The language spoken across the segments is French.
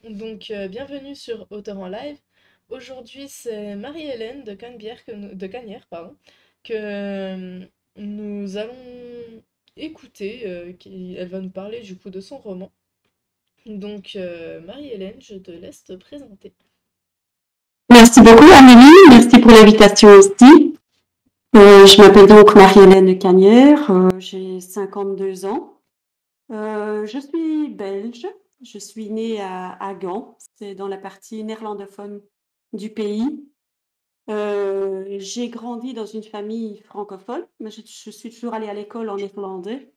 Bienvenue sur Auteur en live. Aujourd'hui, c'est Marie-Hélène de Canebière de Canière, pardon, que nous allons écouter. Elle va nous parler du coup de son roman. Marie-Hélène, je te laisse te présenter. Merci beaucoup, Amélie. Merci pour l'invitation aussi. Je m'appelle donc Marie-Hélène Canière. J'ai 52 ans. Je suis belge. Je suis née à Gand. C'est dans la partie néerlandophone du pays. J'ai grandi dans une famille francophone, mais je suis toujours allée à l'école en néerlandais.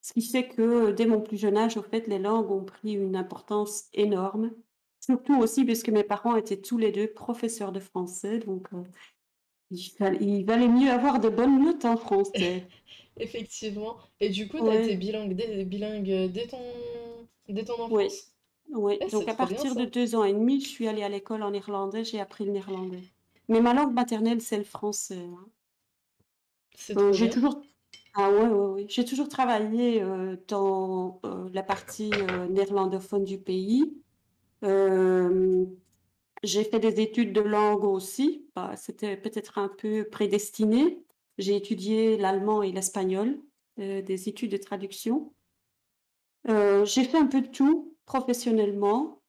Ce qui fait que dès mon plus jeune âge, au fait, les langues ont pris une importance énorme. Surtout aussi parce que mes parents étaient tous les deux professeurs de français, donc il valait mieux avoir de bonnes notes en français. Effectivement. Et du coup, t'as été Ouais, bilingue dès ton oui, enfance? oui. Eh, c'est Donc à trop bien partir de ça. 2 ans et demi, je suis allée à l'école en néerlandais, j'ai appris le néerlandais. Mais ma langue maternelle, c'est le français, hein. C'est trop J'ai bien. toujours ah ouais, ouais, ouais. J'ai toujours travaillé, dans, la partie, néerlandophone du pays. Hem J'ai fait des études de langue aussi, bah, c'était peut-être un peu prédestiné. J'ai étudié l'allemand et l'espagnol, des études de traduction. J'ai fait un peu de tout professionnellement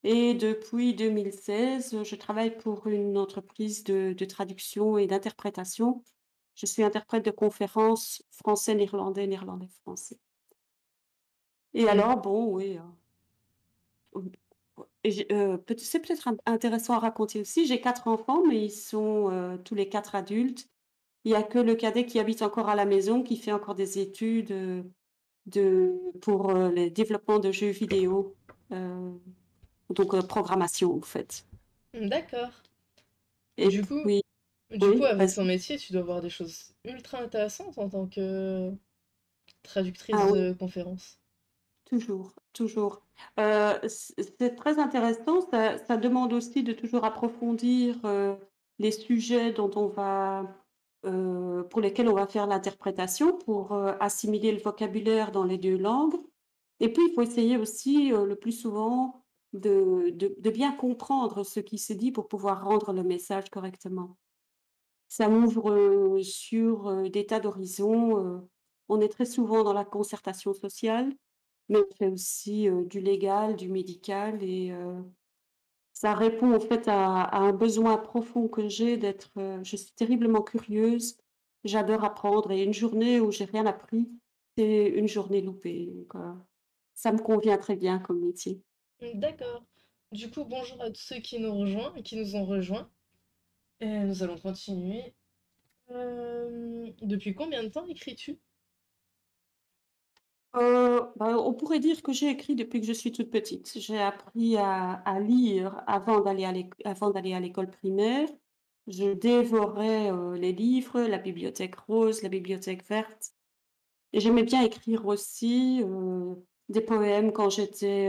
et depuis 2016, je travaille pour une entreprise de traduction et d'interprétation. Je suis interprète de conférences français-néerlandais, néerlandais-français. Et Mm. alors bon, oui, et c'est peut-être intéressant à raconter aussi, j'ai 4 enfants, mais ils sont, tous les 4 adultes. Il y a que le cadet qui habite encore à la maison, qui fait encore des études, pour, le développement de jeux vidéo, heu, donc programmation, en fait. D'accord. Et Du coup, puis du coup, oui, avec ton vas-y. métier, tu dois voir des choses ultra intéressantes en tant que Ah traductrice oui, de conférences. toujours, toujours. C'est très intéressant, ça demande aussi de toujours approfondir, les sujets dont on va, pour lesquels on va faire l'interprétation pour, assimiler le vocabulaire dans les 2 langues. Et puis, il faut essayer aussi, le plus souvent de bien comprendre ce qui se dit pour pouvoir rendre le message correctement. Ça m'ouvre, sur, des tas d'horizons, on est très souvent dans la concertation sociale, mais on fait aussi, du légal, du médical et ça répond en fait à un besoin profond que j'ai d'être, je suis terriblement curieuse, j'adore apprendre et une journée où j'ai rien appris, c'est une journée loupée donc ça me convient très bien comme métier. D'accord. Du coup, bonjour à tous ceux qui nous ont rejoints. Et nous allons continuer. Depuis combien de temps écris-tu? Bah, on pourrait dire que j'ai écrit depuis que je suis toute petite. J'ai appris à lire avant d'aller à l'école primaire. Je dévorais, les livres, la bibliothèque rose, la bibliothèque verte et j'aimais bien écrire aussi, des poèmes quand j'étais,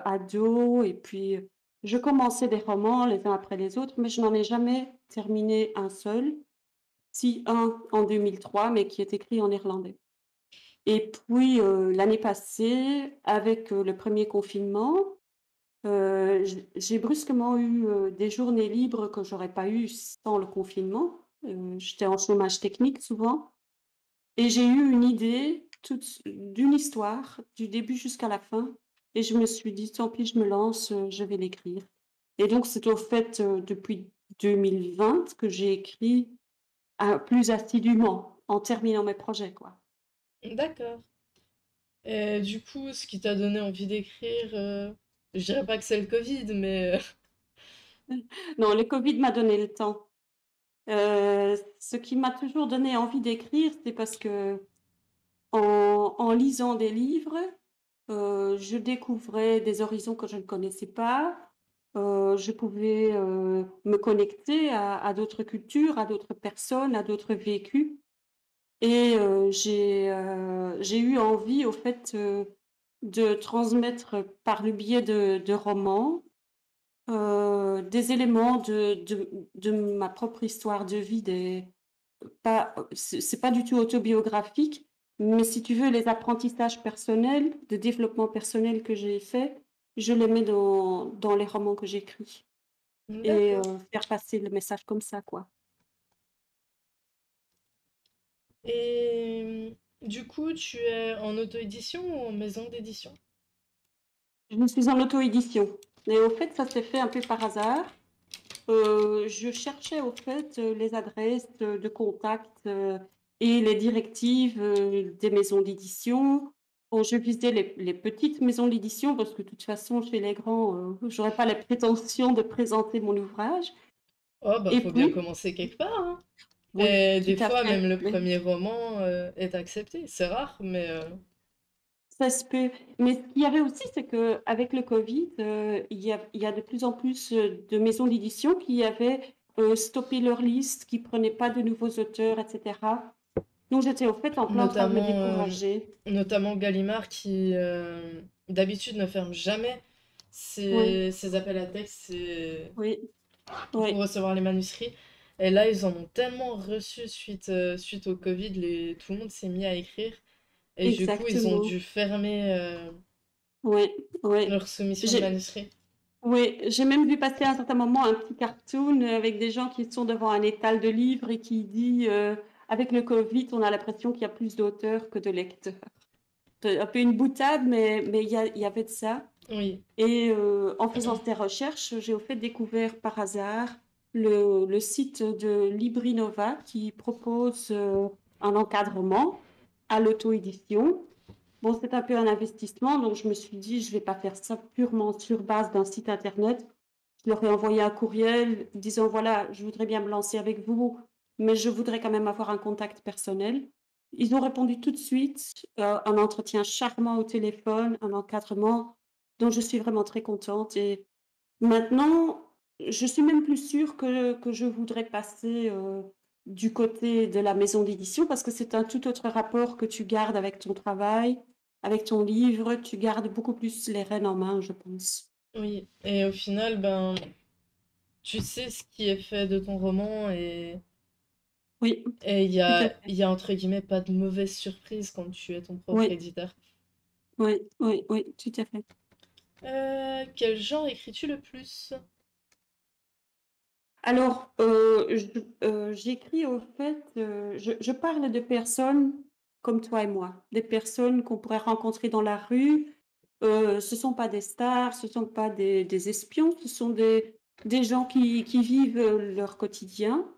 ado et puis, je commençais des romans les uns après les autres, mais je n'en ai jamais terminé un seul. Si, un en 2003, mais qui est écrit en néerlandais. Et puis, l'année passée, avec, le premier confinement, j'ai brusquement eu, des journées libres que j'aurais pas eu sans le confinement. J'étais en chômage technique souvent et j'ai eu une idée d'une histoire du début jusqu'à la fin et je me suis dit: «Tant pis, je me lance, je vais l'écrire» et donc c'est au fait, depuis 2020 que j'ai écrit, plus assidûment, en terminant mes projets, quoi. D'accord. Et du coup, ce qui t'a donné envie d'écrire, je dirais pas que c'est le Covid, mais Non, le covid m'a donné le temps. Ce qui m'a toujours donné envie d'écrire, c'est parce qu'en en lisant des livres, je découvrais des horizons que je ne connaissais pas. Je pouvais, me connecter à d'autres cultures, à d'autres personnes, à d'autres vécus et j'ai eu envie au fait, de transmettre par le biais de romans, des éléments de ma propre histoire de vie, des pas, c'est pas du tout autobiographique, mais si tu veux, les apprentissages personnels, de développement personnel que j'ai fait, je les mets dans les romans que j'écris et D'accord. faire passer le message comme ça, quoi. Et du coup, tu es en auto-édition ou en maison d'édition? Je suis en auto-édition et au fait, ça s'est fait un peu par hasard. Je cherchais au fait, les adresses, de contact, et les directives, des maisons d'édition. Bon, je visais les petites maisons d'édition parce que de toute façon chez les grands, j'aurais pas la prétention de présenter mon ouvrage Oh, bah, et faut bien puis commencer quelque part, hein. oui, Et tout des à fois, fait, même le mais premier roman est accepté. C'est rare, mais ça se peut. Mais ce qu'il y avait aussi, c'est qu'avec le covid, il y a de plus en plus, de maisons d'édition qui avaient, stoppé leur liste, qui prenaient pas de nouveaux auteurs et cetera. Donc j'étais au fait en plein train de me notamment, décourager. notamment Gallimard qui, d'habitude, ne ferme jamais Oui, ses appels à texte oui, pour oui, recevoir les manuscrits. Et là, ils en ont tellement reçu suite au Covid, tout le monde s'est mis à écrire. Et du coup, ils ont exactement. dû fermer Oui, oui. leur soumission de J'ai manuscrits. oui, j'ai même vu passer à un certain moment un petit cartoon, avec des gens qui sont devant un étal de livres et qui dit, «Avec le covid, on a l'impression qu'il y a plus d'auteurs que de lecteurs». Un peu une boutade, mais il y avait de ça Oui, et en faisant ces recherches, j'ai au fait découvert par hasard le site de Librinova qui propose, un encadrement à l'auto-édition. Bon, c'est un peu un investissement, donc je me suis dit: «Je vais pas faire ça purement sur base d'un site internet». Je leur ai envoyé un courriel disant: «Voilà, je voudrais bien me lancer avec vous, mais je voudrais quand même avoir un contact personnel». Ils ont répondu tout de suite, un entretien charmant au téléphone, un encadrement dont je suis vraiment très contente et maintenant, je suis même plus sûre que je voudrais passer, du côté de la maison d'édition parce que c'est un tout autre rapport que tu gardes avec ton travail, avec ton livre. Tu gardes beaucoup plus les rênes en main, je pense. oui. Et au final, ben, tu sais ce qui est fait de ton roman Oui, et tout à fait. il y a entre guillemets pas de mauvaise surprise quand tu es ton propre Oui, éditeur. oui, oui, oui, tout à fait. Quel genre écris-tu le plus? Alors, j'écris au fait, je parle de personnes comme toi et moi, des personnes qu'on pourrait rencontrer dans la rue. Ce sont pas des stars, ce sont pas des espions, ce sont des gens qui vivent, leur quotidien.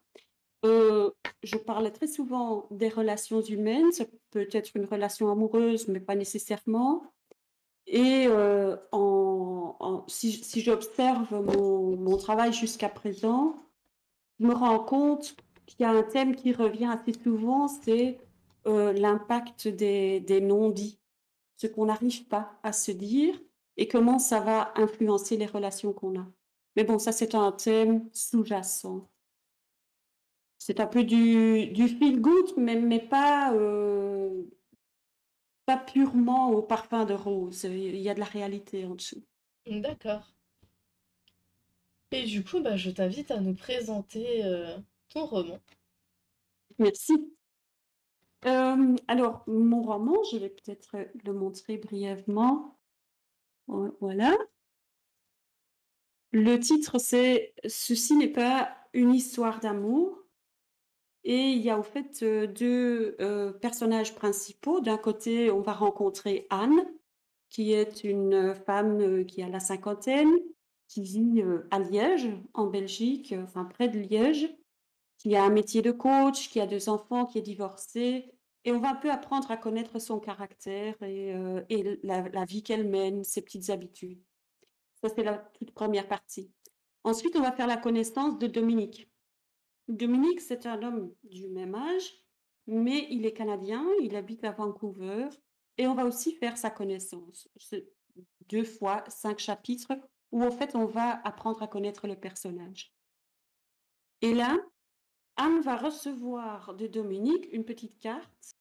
Heu, je parle très souvent des relations humaines, ça peut être une relation amoureuse, mais pas nécessairement et si j'observe mon travail jusqu'à présent, je me rends compte qu'il y a un thème qui revient assez souvent, c'est, l'impact des non-dits. Ce qu'on n'arrive pas à se dire et comment ça va influencer les relations qu'on a. Mais bon, ça, c'est un thème sous-jacent. C'est un peu du feel good, mais pas purement au parfum de rose. Il y a de la réalité en dessous. D'accord. Et du coup, bah, je t'invite à nous présenter ton roman. Merci. Alors mon roman, je vais peut-être, le montrer brièvement. Voilà. Le titre, c'est «Ceci n'est pas une histoire d'amour» et il y a au fait, 2, personnages principaux. D'un côté, on va rencontrer Anne, qui est une, femme, qui a la cinquantaine, qui vit, à Liège, en Belgique, enfin près de Liège, qui a un métier de coach, qui a 2 enfants, qui est divorcée et on va un peu apprendre à connaître son caractère et la vie qu'elle mène, ses petites habitudes. Ça, c'est la toute première partie. Ensuite, on va faire la connaissance de Dominique. Dominique, c'est un homme du même âge, mais il est canadien, il habite à Vancouver et on va aussi faire sa connaissance. C'est 2 fois 5 chapitres où en fait on va apprendre à connaître le personnage. Et là, Anne va recevoir de Dominique une petite carte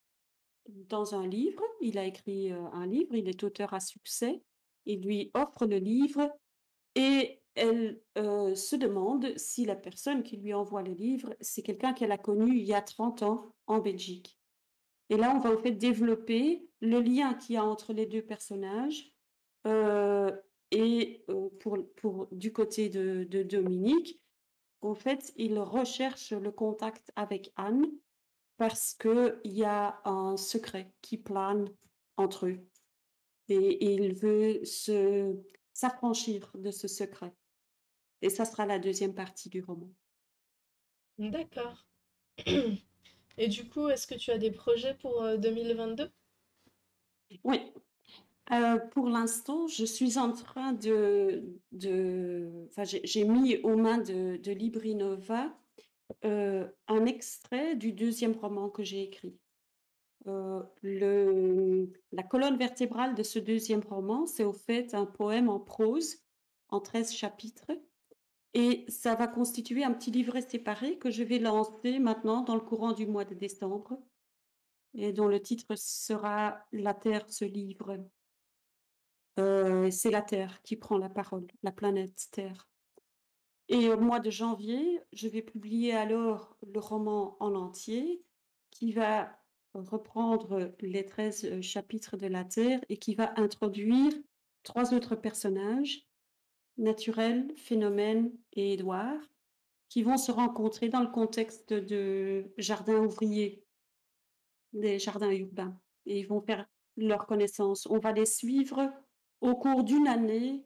dans un livre. Il a écrit, un livre, il est auteur à succès. Il lui offre le livre et elle, se demande si la personne qui lui envoie le livre, c'est quelqu'un qu'elle a connu il y a 30 ans en Belgique. Et là, on va au fait développer le lien qu'il y a entre les 2 personnages, heu, et pour du côté de Dominique, en fait, il recherche le contact avec Anne parce qu'il y a un secret qui plane entre eux et il veut se s'affranchir de ce secret et ça sera la deuxième partie du roman. D'accord. Et du coup, est-ce que tu as des projets pour 2022? Oui, pour l'instant, je suis en train enfin, j'ai mis aux mains de Librinova, un extrait du deuxième roman que j'ai écrit. La colonne vertébrale de ce deuxième roman, c'est au fait un poème en prose en 13 chapitres et ça va constituer un petit livret séparé que je vais lancer maintenant dans le courant du mois de décembre et dont le titre sera «La terre se livre». C'est la Terre qui prend la parole, la planète Terre. Et au mois de janvier, je vais publier alors le roman en entier qui va reprendre les 13 chapitres de la Terre et qui va introduire 3 autres personnages, Naturel, Phénomène et Édouard, qui vont se rencontrer dans le contexte de jardins ouvriers, des jardins urbains et ils vont faire leur connaissance. On va les suivre au cours d'une année,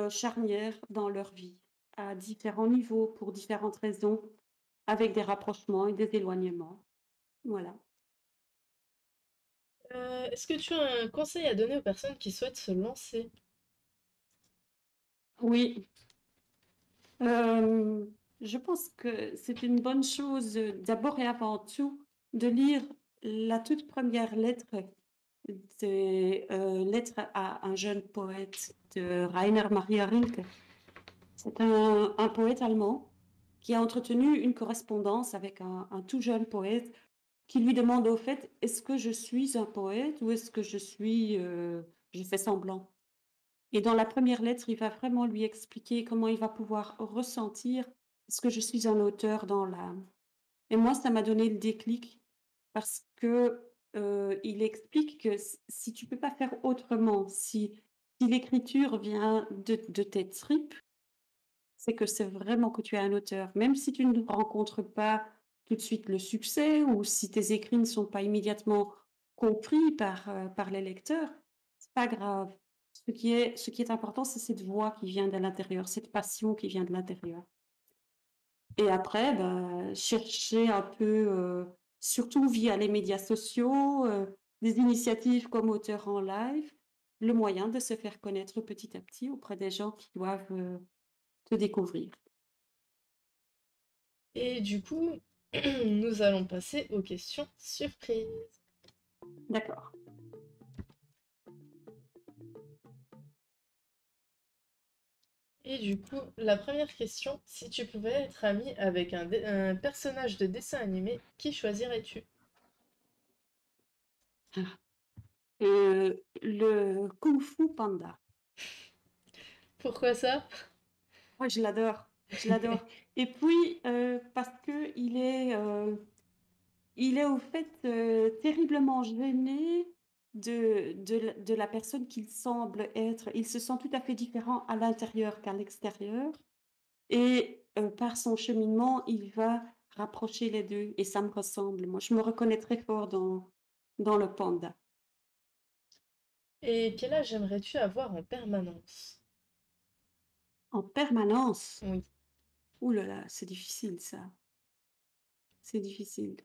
charnière dans leur vie, à différents niveaux, pour différentes raisons, avec des rapprochements et des éloignements. Voilà. Est-ce que tu as un conseil à donner aux personnes qui souhaitent se lancer? Oui, hem, je pense que c'est une bonne chose, d'abord et avant tout, de lire la toute première lettre des, Lettres à un jeune poète de Rainer Maria Rilke. C'est un poète allemand qui a entretenu une correspondance avec un tout jeune poète qui lui demande au fait: «Est-ce que je suis un poète ou est-ce que je fais semblant?» Et dans la première lettre, il va vraiment lui expliquer comment il va pouvoir ressentir: «Est-ce que je suis un auteur dans l'âme?» Et moi, ça m'a donné le déclic parce que, il explique que si tu peux pas faire autrement, si l'écriture vient de tes tripes, c'est que c'est vraiment que tu es un auteur. Même si tu ne rencontres pas tout de suite le succès ou si tes écrits ne sont pas immédiatement compris par les lecteurs, c'est pas grave. Ce qui est important, c'est cette voix qui vient de l'intérieur, cette passion qui vient de l'intérieur. Et après, bah, chercher un peu, surtout via les médias sociaux, des initiatives comme Auteur en live, le moyen de se faire connaître petit à petit auprès des gens qui doivent, te découvrir. Et du coup, nous allons passer aux questions surprises. D'accord. Et du coup, la première question, si tu pouvais être ami avec un personnage de dessin animé, qui choisirais-tu? Ah, le Kung Fu Panda. Pourquoi ça? Moi, je l'adore et puis, parce il est au fait, terriblement gêné de la personne qu'il semble être. Il se sent tout à fait différent à l'intérieur qu'à l'extérieur et par son cheminement, il va rapprocher les 2 et ça me ressemble. Moi, je me reconnais très fort dans le panda. Et quel âge aimerais-tu avoir en permanence? En permanence. Oui. Ouh là là, c'est difficile ça, c'est difficile.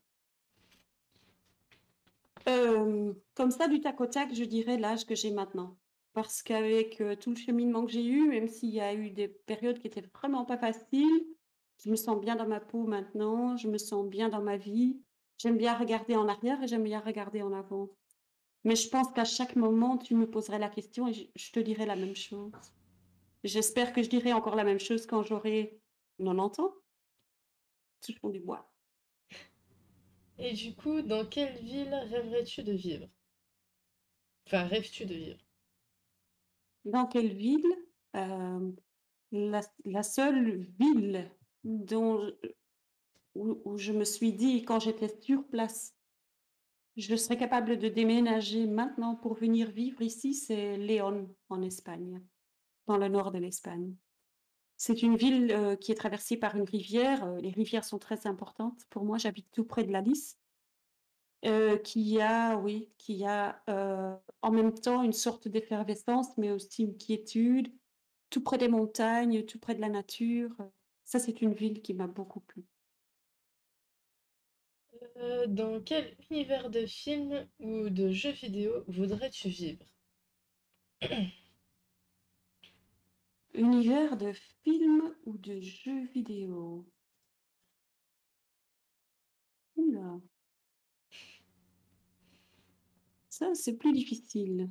Comme ça, du tac au tac, je dirais l'âge que j'ai maintenant. Parce qu'avec, tout le cheminement que j'ai eu, même s'il y a eu des périodes qui étaient vraiment pas faciles, je me sens bien dans ma peau maintenant, je me sens bien dans ma vie. J'aime bien regarder en arrière et j'aime bien regarder en avant. Mais je pense qu'à chaque moment, tu me poserais la question et je te dirais la même chose. J'espère que je dirai encore la même chose quand j'aurai 90 ans, touchons du bois. Et du coup, dans quelle ville rêverais-tu de vivre? Enfin, rêves-tu de vivre? Dans quelle ville? Hem, la seule ville dont où je me suis dit quand j'étais sur place: «Je serais capable de déménager maintenant pour venir vivre ici», c'est Léon, en Espagne. dans le nord de l'Espagne. C'est une ville, qui est traversée par une rivière, les rivières sont très importantes pour moi, j'habite tout près de la Lys, qui a, en même temps une sorte d'effervescence, mais aussi une quiétude, tout près des montagnes, tout près de la nature, ça c'est une ville qui m'a beaucoup plu. Dans quel univers de film ou de jeux vidéo voudrais-tu vivre? Univers de films ou de jeux vidéo? Ouh là, ça c'est plus difficile.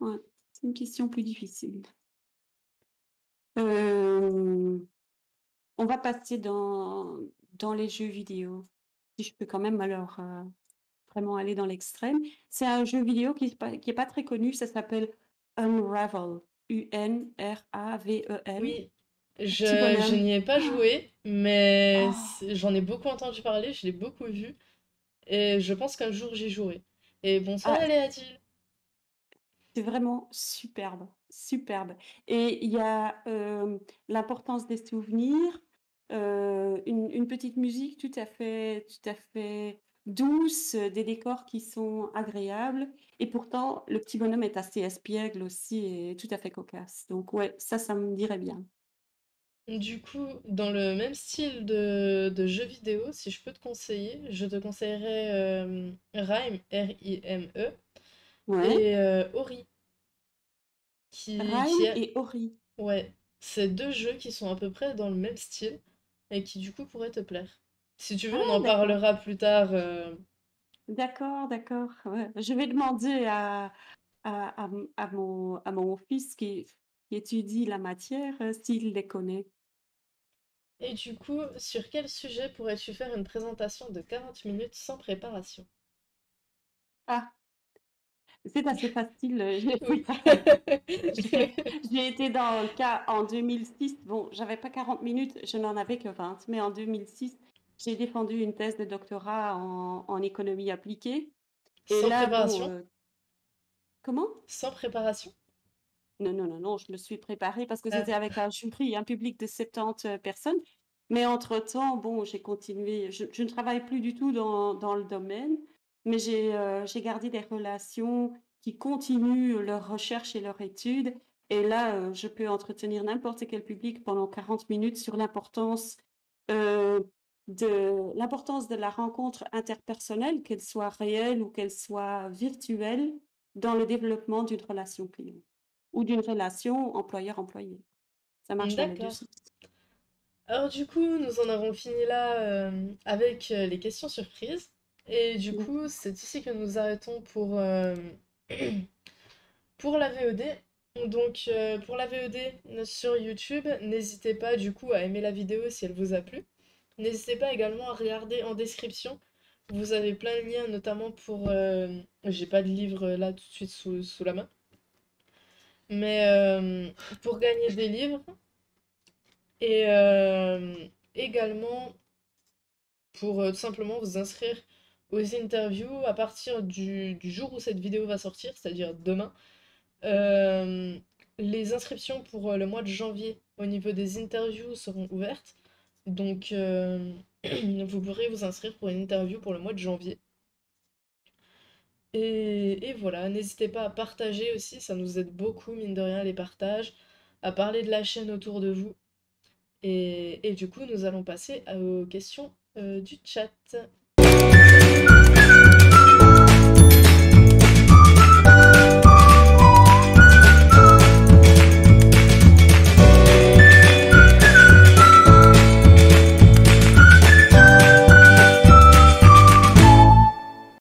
Ouais, c'est une question plus difficile. Hem, on va passer dans les jeux vidéo. Si je peux quand même alors, vraiment aller dans l'extrême. C'est un jeu vidéo qui est pas très connu, ça s'appelle Unravel, Unravel. Oui, Un petit je bonhomme. n'y ai pas joué, mais Oh! j'en ai beaucoup entendu parler, je l'ai beaucoup vu, et je pense qu'un jour j'y jouerai. Et bonsoir Ah, Aléadil. c'est vraiment superbe, superbe et il y a, l'importance des souvenirs, une petite musique tout à fait douce, des décors qui sont agréables et pourtant le petit bonhomme est assez espiègle aussi et tout à fait cocasse. Donc ouais, ça me dirait bien. Du coup, dans le même style de jeu vidéo, si je peux te conseiller, je te conseillerais Rime, R-I-M-E, Ouais, et Ori, qui Rime a... et Ori. Ouais, c'est deux jeux qui sont à peu près dans le même style, et qui du coup pourraient te plaire. Si tu veux, on Ah en d'accord, parlera plus tard. d'accord, d'accord, ouais. Je vais demander à mon fils qui étudie la matière, s'il les connaît. Et du coup, sur quel sujet pourrais-tu faire une présentation de 40 minutes sans préparation? Ah, c'est assez facile, j'ai Oui. j'ai j'ai été dans le cas en 2006. Bon, j'avais pas 40 minutes, je n'en avais que 20, mais en 2006, j'ai défendu une thèse de doctorat en économie appliquée et Sans là, bon, préparation? comment? Sans préparation? Non, non, non, non, je me suis préparée parce que Ah. c'était avec un jury, un public de 70 personnes. Mais entre-temps, bon, j'ai continué. Je ne travaille plus du tout dans le domaine, mais j'ai gardé des relations qui continuent leur recherche et leur étude. Et là, je peux entretenir n'importe quel public pendant 40 minutes sur euh, l'importance de la rencontre interpersonnelle, qu'elle soit réelle ou qu'elle soit virtuelle, dans le développement d'une relation client. Ou d'une relation employeur-employé. Ça marche dans les 2 D'accord. sens. Alors du coup, nous en avons fini là avec les questions surprises. Et du coup, D'accord. c'est ici que nous arrêtons pour la VOD. Donc pour la VOD sur YouTube, n'hésitez pas du coup à aimer la vidéo si elle vous a plu. N'hésitez pas également à regarder en description. Vous avez plein de liens, notamment pour... j'ai pas de livre là tout de suite sous la main. Mais pour gagner des livres. Et également pour tout simplement vous inscrire aux interviews à partir du jour où cette vidéo va sortir, c'est-à-dire demain. Euh, les inscriptions pour le mois de janvier au niveau des interviews seront ouvertes. Donc vous pourrez vous inscrire pour une interview pour le mois de janvier. Et voilà, n'hésitez pas à partager aussi, ça nous aide beaucoup, mine de rien, les partages, à parler de la chaîne autour de vous. Et du coup, nous allons passer aux questions du chat.